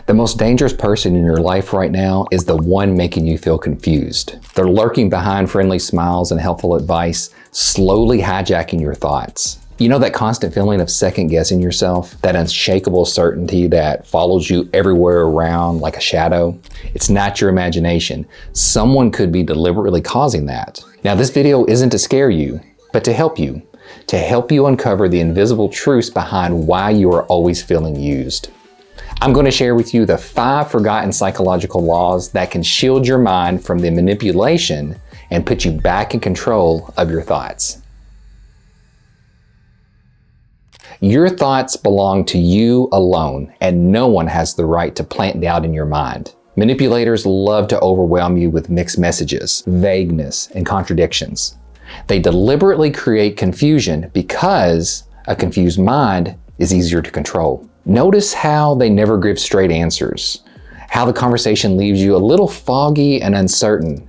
The most dangerous person in your life right now is the one making you feel confused. They're lurking behind friendly smiles and helpful advice, slowly hijacking your thoughts. You know that constant feeling of second guessing yourself? That unshakable certainty that follows you everywhere around like a shadow? It's not your imagination. Someone could be deliberately causing that. Now, this video isn't to scare you, but to help you. To help you uncover the invisible truths behind why you are always feeling used. I'm going to share with you the 5 forgotten psychological laws that can shield your mind from the manipulation and put you back in control of your thoughts. Your thoughts belong to you alone, and no one has the right to plant doubt in your mind. Manipulators love to overwhelm you with mixed messages, vagueness, and contradictions. They deliberately create confusion because a confused mind is easier to control. Notice how they never give straight answers, how the conversation leaves you a little foggy and uncertain.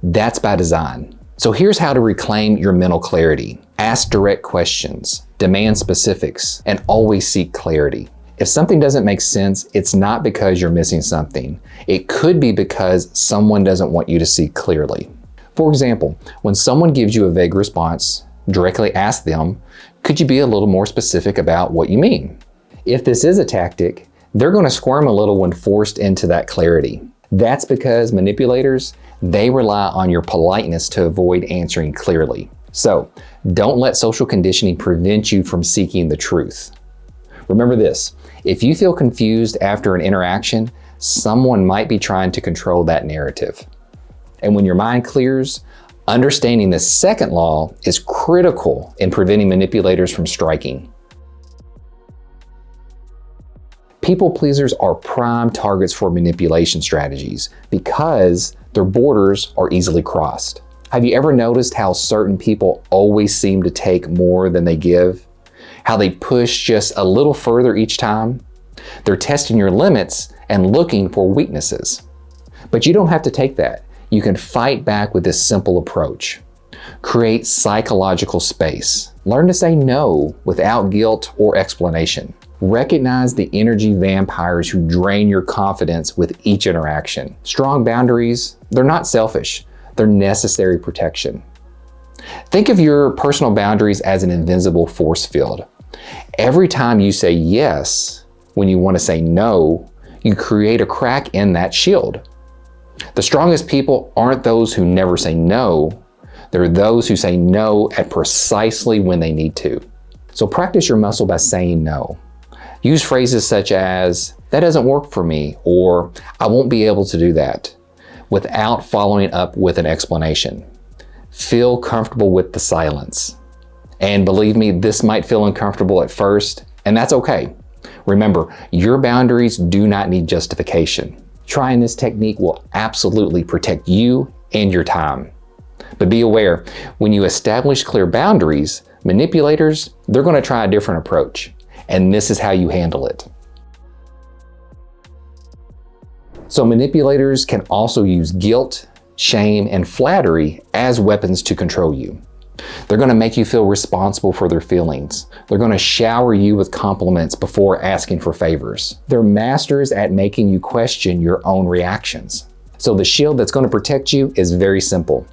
That's by design. So here's how to reclaim your mental clarity. Ask direct questions, demand specifics, and always seek clarity. If something doesn't make sense, it's not because you're missing something. It could be because someone doesn't want you to see clearly. For example, when someone gives you a vague response, directly ask them, could you be a little more specific about what you mean? If this is a tactic, they're going to squirm a little when forced into that clarity. That's because manipulators, they rely on your politeness to avoid answering clearly. So, don't let social conditioning prevent you from seeking the truth. Remember this, if you feel confused after an interaction, someone might be trying to control that narrative. And when your mind clears, understanding the second law is critical in preventing manipulators from striking. People pleasers are prime targets for manipulation strategies because their borders are easily crossed. Have you ever noticed how certain people always seem to take more than they give? How they push just a little further each time? They're testing your limits and looking for weaknesses. But you don't have to take that. You can fight back with this simple approach. Create psychological space. Learn to say no without guilt or explanation. Recognize the energy vampires who drain your confidence with each interaction. Strong boundaries, they're not selfish. They're necessary protection. Think of your personal boundaries as an invisible force field. Every time you say yes when you want to say no, you create a crack in that shield. The strongest people aren't those who never say no. They're those who say no at precisely when they need to. So practice your muscle by saying no. Use phrases such as, that doesn't work for me, or I won't be able to do that, without following up with an explanation. Feel comfortable with the silence. And believe me, this might feel uncomfortable at first, and that's okay. Remember, your boundaries do not need justification. Trying this technique will absolutely protect you and your time. But be aware, when you establish clear boundaries, manipulators, they're going to try a different approach. And this is how you handle it. So manipulators can also use guilt, shame, and flattery as weapons to control you. They're going to make you feel responsible for their feelings. They're going to shower you with compliments before asking for favors. They're masters at making you question your own reactions. So the shield that's going to protect you is very simple.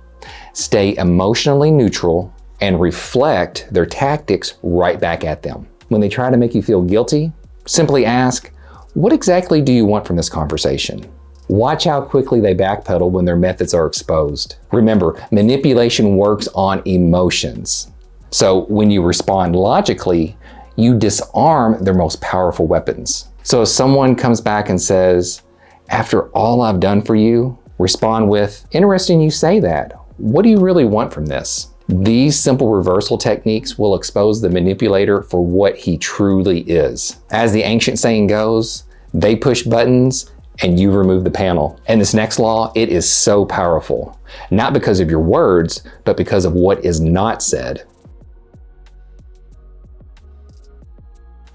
Stay emotionally neutral and reflect their tactics right back at them. When they try to make you feel guilty, simply ask, what exactly do you want from this conversation? Watch how quickly they backpedal when their methods are exposed. Remember, manipulation works on emotions. So when you respond logically, you disarm their most powerful weapons. So if someone comes back and says, after all I've done for you, respond with, interesting you say that. What do you really want from this? These simple reversal techniques will expose the manipulator for what he truly is. As the ancient saying goes, they push buttons and you remove the panel. And this next law, it is so powerful. Not because of your words, but because of what is not said.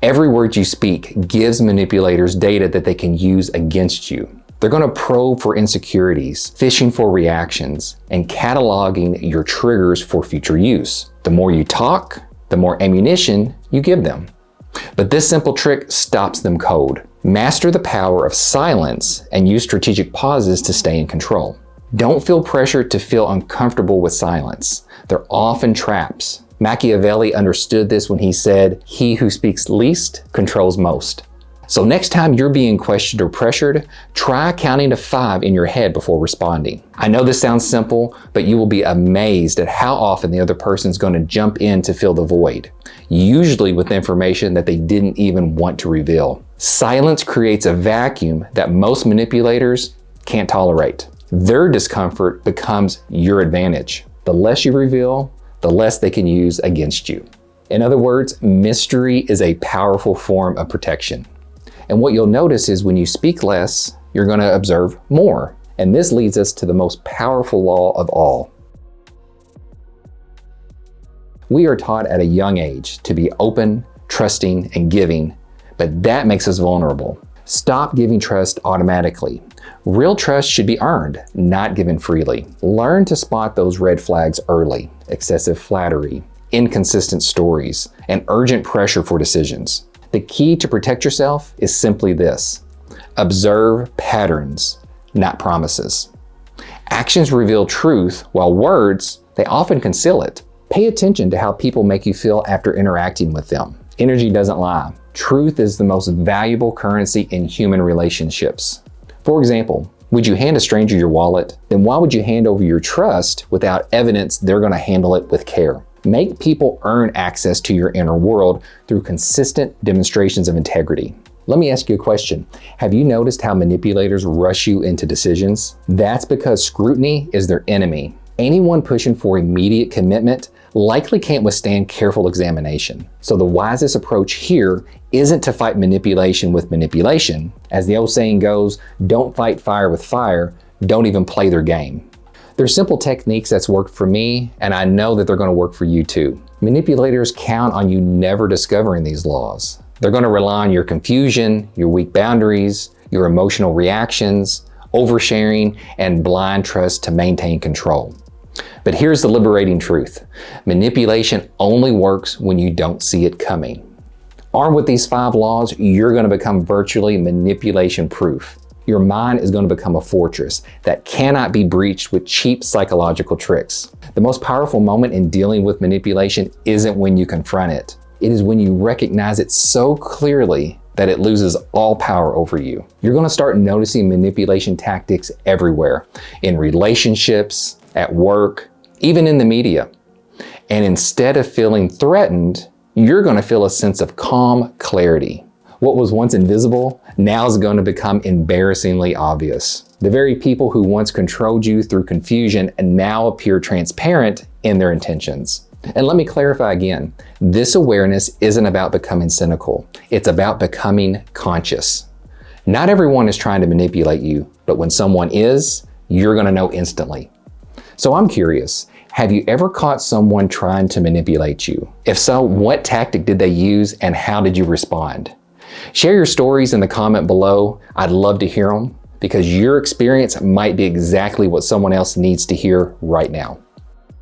Every word you speak gives manipulators data that they can use against you. They're going to probe for insecurities, fishing for reactions, and cataloging your triggers for future use. The more you talk, the more ammunition you give them. But this simple trick stops them cold. Master the power of silence and use strategic pauses to stay in control. Don't feel pressure to feel uncomfortable with silence. They're often traps. Machiavelli understood this when he said, "He who speaks least controls most." So next time you're being questioned or pressured, try counting to 5 in your head before responding. I know this sounds simple, but you will be amazed at how often the other person's going to jump in to fill the void, usually with information that they didn't even want to reveal. Silence creates a vacuum that most manipulators can't tolerate. Their discomfort becomes your advantage. The less you reveal, the less they can use against you. In other words, mystery is a powerful form of protection. And what you'll notice is when you speak less, you're going to observe more. And this leads us to the most powerful law of all. We are taught at a young age to be open, trusting, and giving, but that makes us vulnerable. Stop giving trust automatically. Real trust should be earned, not given freely. Learn to spot those red flags early: excessive flattery, inconsistent stories, and urgent pressure for decisions. The key to protect yourself is simply this: observe patterns, not promises. Actions reveal truth, while words, they often conceal it. Pay attention to how people make you feel after interacting with them. Energy doesn't lie. Truth is the most valuable currency in human relationships. For example, would you hand a stranger your wallet? Then why would you hand over your trust without evidence they're going to handle it with care? Make people earn access to your inner world through consistent demonstrations of integrity. Let me ask you a question. Have you noticed how manipulators rush you into decisions? That's because scrutiny is their enemy. Anyone pushing for immediate commitment likely can't withstand careful examination. So the wisest approach here isn't to fight manipulation with manipulation. As the old saying goes, don't fight fire with fire, don't even play their game. There's simple techniques that's worked for me, and I know that they're going to work for you too. Manipulators count on you never discovering these laws. They're going to rely on your confusion, your weak boundaries, your emotional reactions, oversharing, and blind trust to maintain control. But here's the liberating truth. Manipulation only works when you don't see it coming. Armed with these 5 laws, you're going to become virtually manipulation-proof. Your mind is going to become a fortress that cannot be breached with cheap psychological tricks. The most powerful moment in dealing with manipulation isn't when you confront it. It is when you recognize it so clearly that it loses all power over you. You're going to start noticing manipulation tactics everywhere, in relationships, at work, even in the media. And instead of feeling threatened, you're going to feel a sense of calm clarity. What was once invisible now is going to become embarrassingly obvious. The very people who once controlled you through confusion and now appear transparent in their intentions. And let me clarify again, this awareness isn't about becoming cynical. It's about becoming conscious. Not everyone is trying to manipulate you, but when someone is, you're going to know instantly. So I'm curious, have you ever caught someone trying to manipulate you? If so, what tactic did they use and how did you respond? Share your stories in the comment below. I'd love to hear them because your experience might be exactly what someone else needs to hear right now.